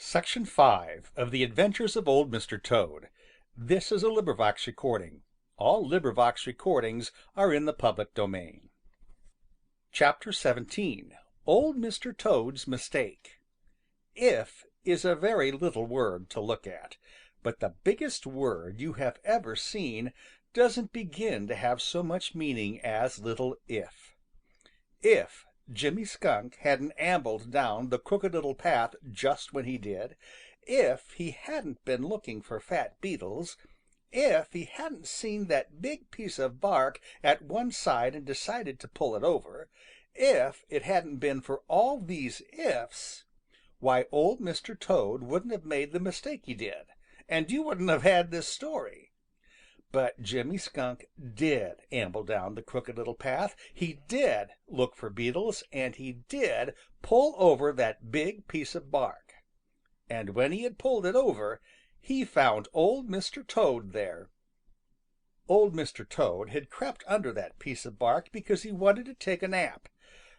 Section 5 of the Adventures of Old Mr. Toad. This is a recording. All recordings are in the public domain. Chapter 17. Old Mr. Toad's Mistake. If is a very little word to look at, but the biggest word you have ever seen doesn't begin to have so much meaning as little if. If Jimmy Skunk hadn't ambled down the Crooked Little Path just when he did, if he hadn't been looking for fat beetles, if he hadn't seen that big piece of bark at one side and decided to pull it over, if it hadn't been for all these ifs, why Old Mr. Toad wouldn't have made the mistake he did, and you wouldn't have had this story. But Jimmy Skunk did amble down the Crooked Little Path. He did look for beetles, and he did pull over that big piece of bark. And when he had pulled it over, he found Old Mr. Toad there. Old Mr. Toad had crept under that piece of bark because he wanted to take a nap.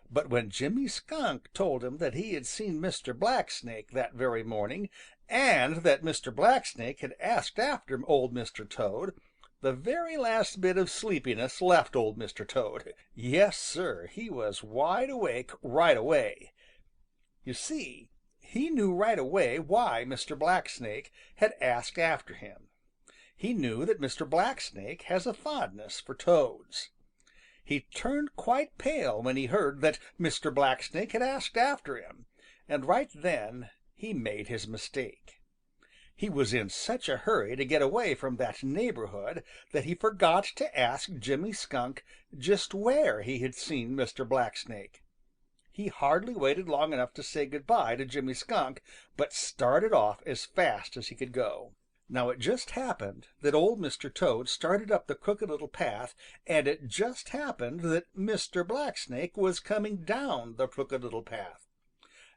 But when Jimmy Skunk told him that he had seen Mr. Blacksnake that very morning, and that Mr. Blacksnake had asked after Old Mr. Toad, the very last bit of sleepiness left Old Mr. Toad. Yes, Sir, he was wide awake right away. You see, he knew right away why Mr. Blacksnake had asked after him. He knew that Mr. Blacksnake has a fondness for Toads. He turned quite pale when he heard that Mr. Blacksnake had asked after him, and right then he made his mistake. He was in such a hurry to get away from that neighborhood that he forgot to ask Jimmy Skunk just where he had seen Mr. Blacksnake. He hardly waited long enough to say good by to Jimmy Skunk, but started off as fast as he could go. Now it just happened that Old Mr. Toad started up the Crooked Little Path, and it just happened that Mr. Blacksnake was coming down the Crooked Little Path.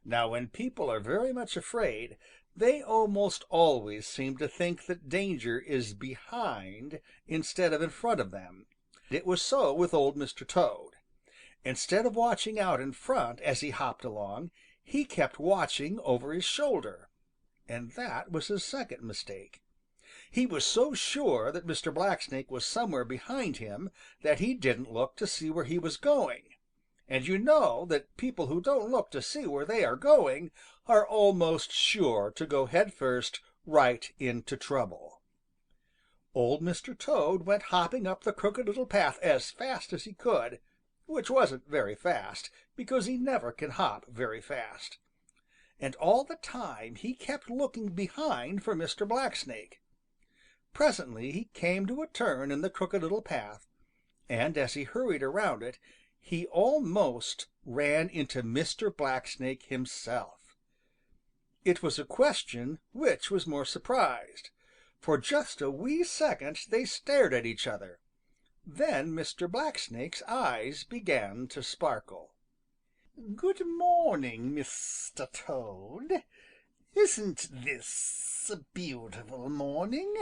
Now when people are very much afraid, they almost always seem to think that danger is behind instead of in front of them. It was so with Old Mr. Toad. Instead of watching out in front as he hopped along, he kept watching over his shoulder. And that was his second mistake. He was so sure that Mr. Blacksnake was somewhere behind him that he didn't look to see where he was going. And you know that people who don't look to see where they are going are almost sure to go head first right into trouble. Old Mr. Toad went hopping up the Crooked Little Path as fast as he could, which wasn't very fast, because he never can hop very fast. And all the time he kept looking behind for Mr. Blacksnake. Presently he came to a turn in the Crooked Little Path, and as he hurried around it, he almost ran into Mr. Blacksnake himself. It was a question which was more surprised. For just a wee second they stared at each other. Then Mr. Blacksnake's eyes began to sparkle. "Good morning, Mr. Toad. Isn't this a beautiful morning?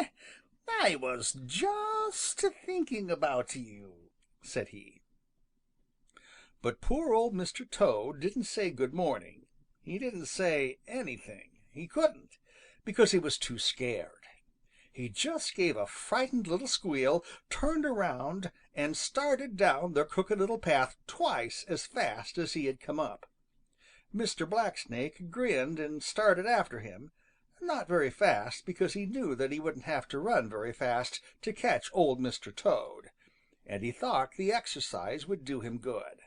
I was just thinking about you," said he. But poor old Mr. Toad didn't say good morning. He didn't say anything. He couldn't, because he was too scared. He just gave a frightened little squeal, turned around, and started down the Crooked Little Path twice as fast as he had come up. Mr. Blacksnake grinned and started after him, not very fast because he knew that he wouldn't have to run very fast to catch Old Mr. Toad, and he thought the exercise would do him good.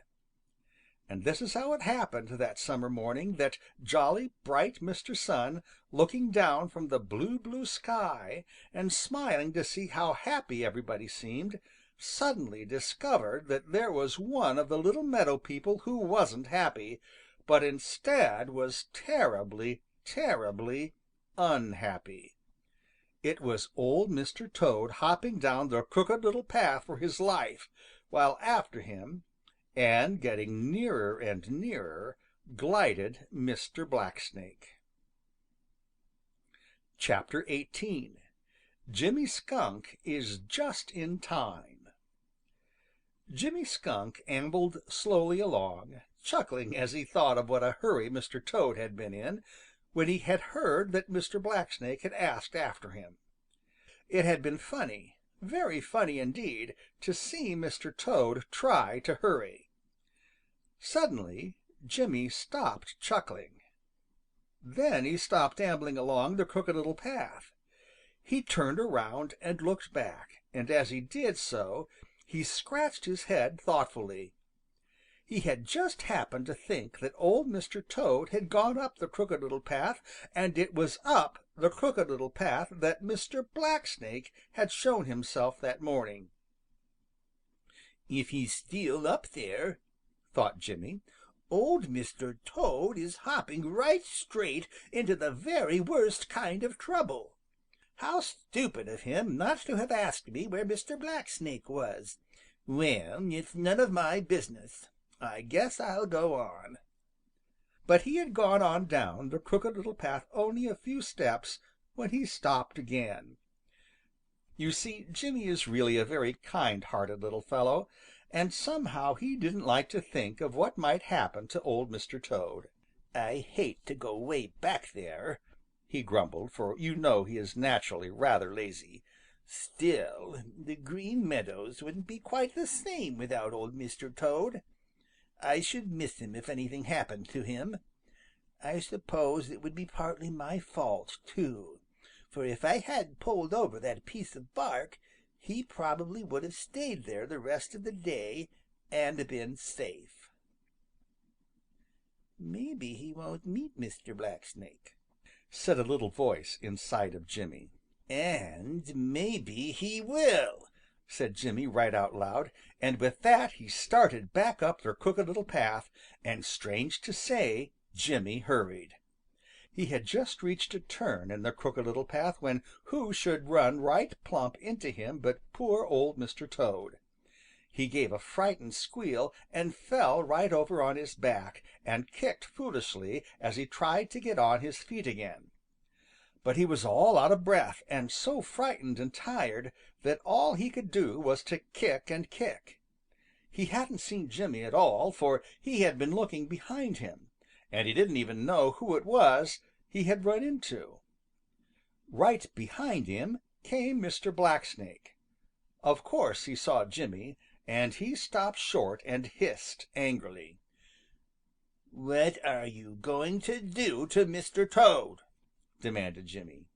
And this is how it happened that summer morning that jolly, bright Mr. Sun, looking down from the blue, blue sky and smiling to see how happy everybody seemed, suddenly discovered that there was one of the little meadow people who wasn't happy, but instead was terribly, terribly unhappy. It was Old Mr. Toad hopping down the Crooked Little Path for his life, while after him, and getting nearer and nearer, glided Mr. Blacksnake. Chapter 18. Jimmy Skunk is just in time. Jimmy Skunk ambled slowly along, chuckling as he thought of what a hurry Mr. Toad had been in, when he had heard that Mr. Blacksnake had asked after him. It had been funny, very funny indeed, to see Mr. Toad try to hurry. Suddenly Jimmy stopped chuckling. Then he stopped ambling along the Crooked Little Path. He turned around and looked back, and as he did so, he scratched his head thoughtfully. He had just happened to think that Old Mr. Toad had gone up the Crooked Little Path, and it was up the Crooked Little Path that Mr. Blacksnake had shown himself that morning. "If he's still up there," thought Jimmy, "Old Mr. Toad is hopping right straight into the very worst kind of trouble. How stupid of him not to have asked me where Mr. Blacksnake was. Well, it's none of my business. I guess I'll go on." But he had gone on down the Crooked Little Path only a few steps when he stopped again. You see, Jimmy is really a very kind-hearted little fellow, and somehow he didn't like to think of what might happen to Old Mr. Toad. "I hate to go way back there," he grumbled, for you know he is naturally rather lazy. "Still, the Green Meadows wouldn't be quite the same without Old Mr. Toad. I should miss him if anything happened to him. I suppose it would be partly my fault, too, for if I hadn't pulled over that piece of bark, he probably would have stayed there the rest of the day and been safe." "Maybe he won't meet Mr. Blacksnake," said a little voice inside of Jimmy. "And maybe he will," said Jimmy right out loud, and with that he started back up the Crooked Little Path, and strange to say, Jimmy hurried. He had just reached a turn in the Crooked Little Path when who should run right plump into him but poor Old Mr. Toad. He gave a frightened squeal and fell right over on his back and kicked foolishly as he tried to get on his feet again. But he was all out of breath and so frightened and tired that all he could do was to kick and kick. He hadn't seen Jimmy at all, for he had been looking behind him, and he didn't even know who it was he had run into. Right behind him came Mr. Blacksnake. Of course he saw Jimmy, and he stopped short and hissed angrily. "What are you going to do to Mr. Toad?" demanded Jimmy.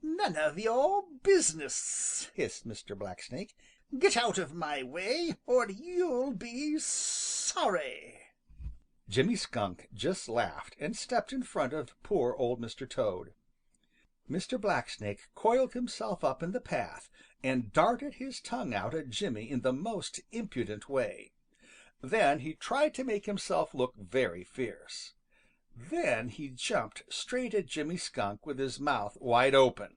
"None of your business," hissed Mr. Blacksnake. "Get out of my way, or you'll be sorry." Jimmy Skunk just laughed and stepped in front of poor Old Mr. Toad. Mr. Blacksnake coiled himself up in the path and darted his tongue out at Jimmy in the most impudent way. Then he tried to make himself look very fierce. Then he jumped straight at Jimmy Skunk with his mouth wide open,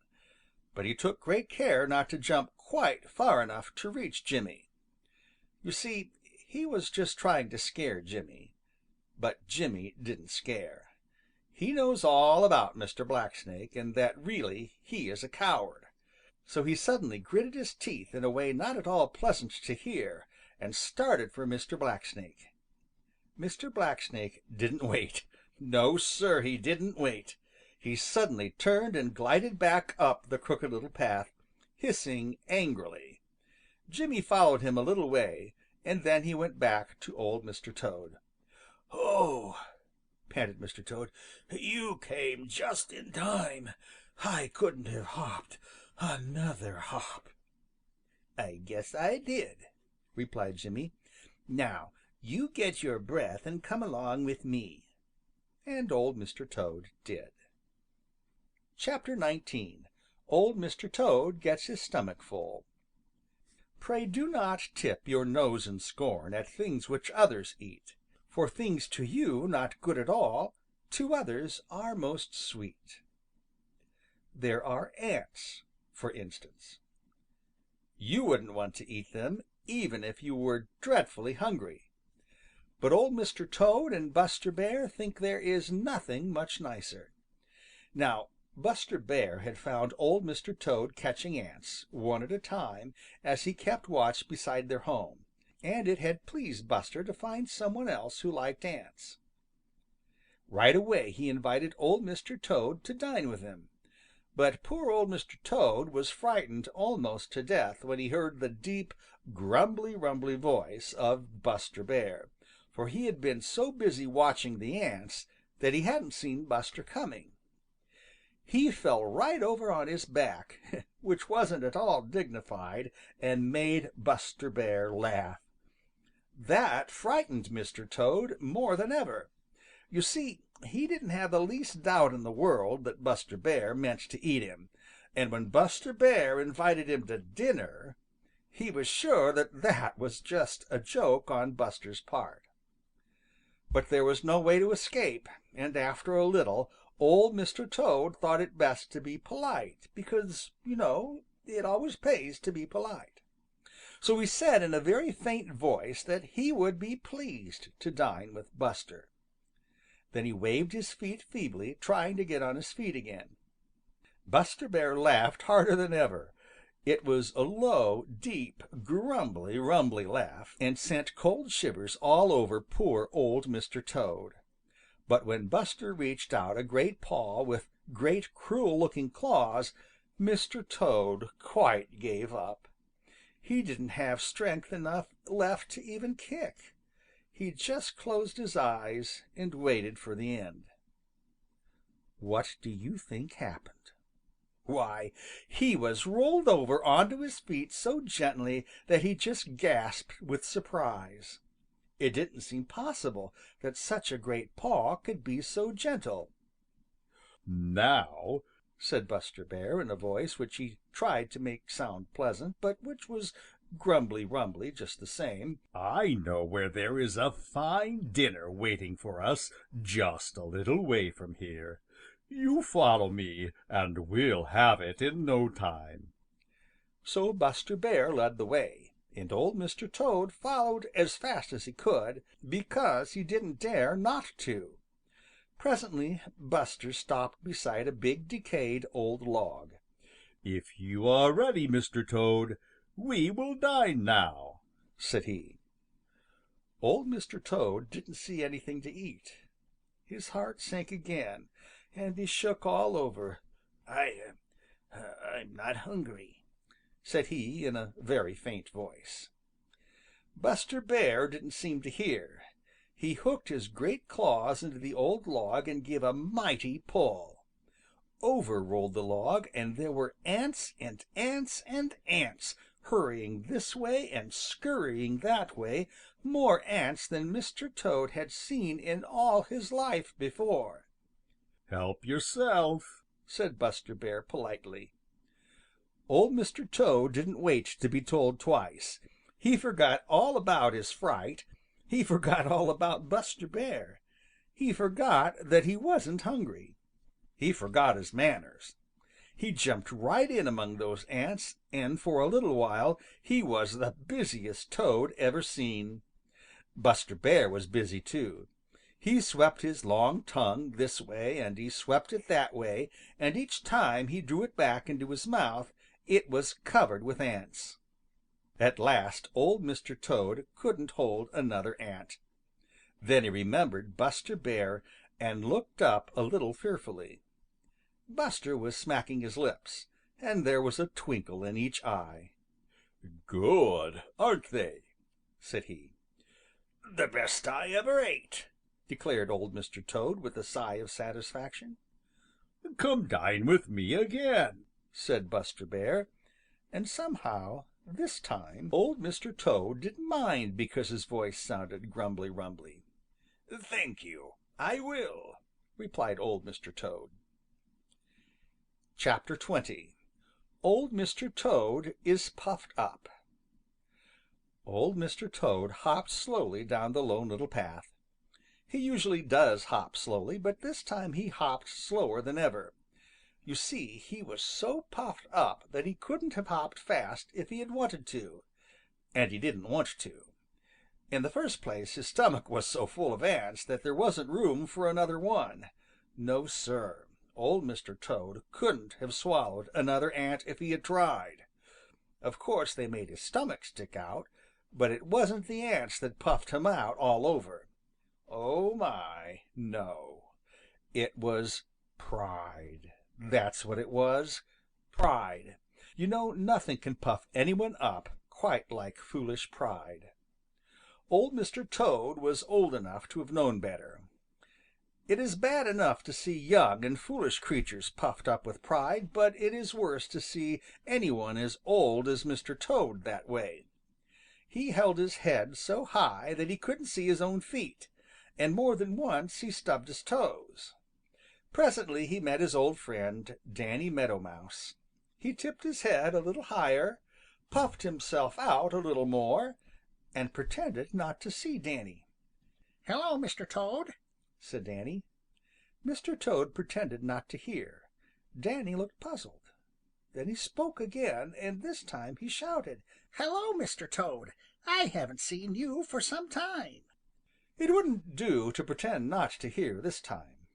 but he took great care not to jump quite far enough to reach Jimmy. You see, he was just trying to scare Jimmy, but Jimmy didn't scare. He knows all about Mr. Blacksnake and that really he is a coward. So he suddenly gritted his teeth in a way not at all pleasant to hear and started for Mr. Blacksnake. Mr. Blacksnake didn't wait. No, Sir, he didn't wait. He suddenly turned and glided back up the Crooked Little Path, hissing angrily. Jimmy followed him a little way, and then he went back to Old Mr. Toad. "Oh," panted Mr. Toad, "you came just in time. I couldn't have hopped another hop." "I guess I did," replied Jimmy. "Now you get your breath and come along with me." And Old Mr. Toad did. Chapter 19. Old Mr. Toad Gets His Stomach Full. Pray do not tip your nose in scorn at things which others eat, for things to you not good at all, to others are most sweet. There are ants, for instance. You wouldn't want to eat them even if you were dreadfully hungry. But Old Mr. Toad and Buster Bear think there is nothing much nicer. Now, Buster Bear had found Old Mr. Toad catching ants, one at a time, as he kept watch beside their home, and it had pleased Buster to find some one else who liked ants. Right away he invited Old Mr. Toad to dine with him. But poor Old Mr. Toad was frightened almost to death when he heard the deep, grumbly rumbly voice of Buster Bear, for he had been so busy watching the ants that he hadn't seen Buster coming. He fell right over on his back, which wasn't at all dignified, and made Buster Bear laugh. That frightened Mr. Toad more than ever. You see, he didn't have the least doubt in the world that Buster Bear meant to eat him, and when Buster Bear invited him to dinner, he was sure that that was just a joke on Buster's part. But there was no way to escape, and after a little Old Mr. Toad thought it best to be polite, because, it always pays to be polite. So he said in a very faint voice that he would be pleased to dine with Buster. Then he waved his feet feebly, trying to get on his feet again. Buster Bear laughed harder than ever. It was a low, deep, grumbly, rumbly laugh, and sent cold shivers all over poor Old Mr. Toad. But when Buster reached out a great paw with great cruel-looking claws, Mr. Toad quite gave up. He didn't have strength enough left to even kick. He just closed his eyes and waited for the end. What do you think happened? Why, he was rolled over onto his feet so gently that he just gasped with surprise. It didn't seem possible that such a great paw could be so gentle. "Now," said Buster Bear in a voice which he tried to make sound pleasant, but which was grumbly-rumbly just the same, "I know where there is a fine dinner waiting for us just a little way from here. You follow me, and we'll have it in no time." So Buster Bear led the way, and Old Mr. Toad followed as fast as he could, because he didn't dare not to. Presently Buster stopped beside a big decayed old log. "If you are ready, Mr. Toad, we will dine now," said he. Old Mr. Toad didn't see anything to eat. His heart sank again, and he shook all over. I'm not hungry," said he in a very faint voice. Buster Bear didn't seem to hear. He hooked his great claws into the old log and gave a mighty pull. Over rolled the log, and there were ants and ants and ants, hurrying this way and scurrying that way, more ants than Mr. Toad had seen in all his life before. "Help yourself," said Buster Bear politely. Old Mr. Toad didn't wait to be told twice. He forgot all about his fright. He forgot all about Buster Bear. He forgot that he wasn't hungry. He forgot his manners. He jumped right in among those ants, and for a little while he was the busiest Toad ever seen. Buster Bear was busy too. He swept his long tongue this way and he swept it that way, and each time he drew it back into his mouth it was covered with ants. At last Old Mr. Toad couldn't hold another ant. Then he remembered Buster Bear and looked up a little fearfully. Buster was smacking his lips, and there was a twinkle in each eye. "Good, aren't they?" said he. "The best I ever ate," declared Old Mr. Toad with a sigh of satisfaction. "Come dine with me again," said Buster Bear, and somehow this time Old Mr. Toad didn't mind because his voice sounded grumbly-rumbly. "Thank you, I will," replied Old Mr. Toad. Chapter 20 Old Mr. Toad is Puffed Up Old Mr. Toad hopped slowly down the Lone Little Path. He usually does hop slowly, but this time he hopped slower than ever. You see, he was so puffed up that he couldn't have hopped fast if he had wanted to, and he didn't want to. In the first place, his stomach was so full of ants that there wasn't room for another one. No, Sir, Old Mr. Toad couldn't have swallowed another ant if he had tried. Of course they made his stomach stick out, but it wasn't the ants that puffed him out all over. Oh my, no! It was pride. That's what it was. Pride. You know nothing can puff any one up quite like foolish pride. Old Mr. Toad was old enough to have known better. It is bad enough to see young and foolish creatures puffed up with pride, but it is worse to see any one as old as Mr. Toad that way. He held his head so high that he couldn't see his own feet, and more than once he stubbed his toes. Presently he met his old friend, Danny Meadow Mouse. He tipped his head a little higher, puffed himself out a little more, and pretended not to see Danny. "Hello, Mr. Toad," said Danny. Mr. Toad pretended not to hear. Danny looked puzzled. Then he spoke again, and this time he shouted. "Hello, Mr. Toad. I haven't seen you for some time." It wouldn't do to pretend not to hear this time.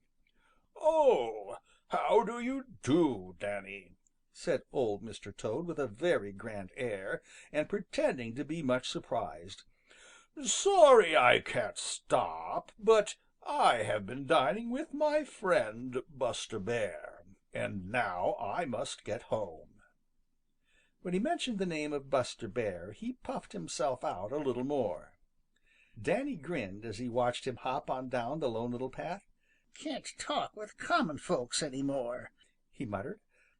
"Oh, how do you do, Danny?" said Old Mr. Toad with a very grand air, and pretending to be much surprised. "Sorry I can't stop, but I have been dining with my friend Buster Bear, and now I must get home." When he mentioned the name of Buster Bear, he puffed himself out a little more. Danny grinned as he watched him hop on down the Lone Little Path. "Can't talk with common folks any more," he muttered.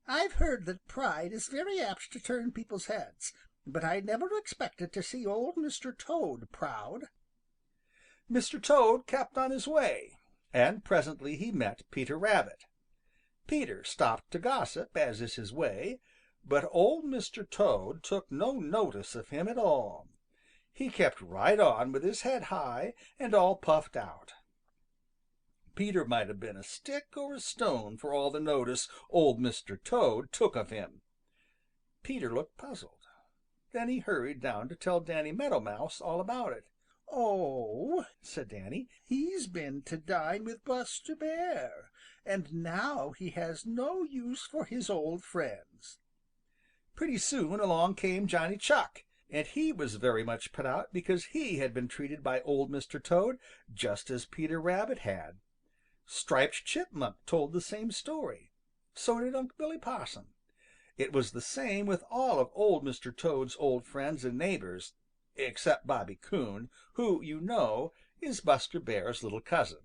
"I've heard that pride is very apt to turn people's heads, but I never expected to see Old Mr. Toad proud." Mr. Toad kept on his way, and presently he met Peter Rabbit. Peter stopped to gossip, as is his way, but Old Mr. Toad took no notice of him at all. He kept right on with his head high and all puffed out. Peter might have been a stick or a stone for all the notice Old Mr. Toad took of him. Peter looked puzzled. Then he hurried down to tell Danny Meadow Mouse all about it. "Oh," said Danny, "he's been to dine with Buster Bear, and now he has no use for his old friends." Pretty soon along came Johnny Chuck, and he was very much put out because he had been treated by Old Mr. Toad just as Peter Rabbit had. Striped Chipmunk told the same story. So did Unc' Billy Possum. It was the same with all of Old Mr. Toad's old friends and neighbors, except Bobby Coon, who, you know, is Buster Bear's little cousin.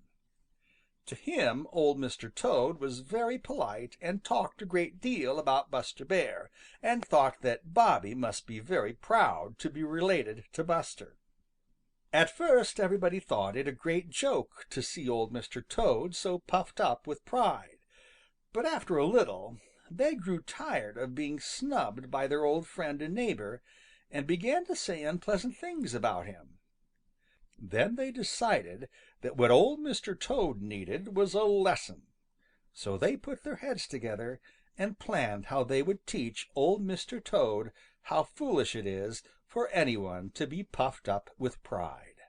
To him Old Mr. Toad was very polite and talked a great deal about Buster Bear, and thought that Bobby must be very proud to be related to Buster. At first everybody thought it a great joke to see Old Mr. Toad so puffed up with pride, but after a little they grew tired of being snubbed by their old friend and neighbor, and began to say unpleasant things about him. Then they decided that what Old Mr. Toad needed was a lesson, so they put their heads together and planned how they would teach Old Mr. Toad how foolish it is for any one to be puffed up with pride.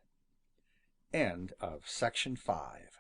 End of section 5.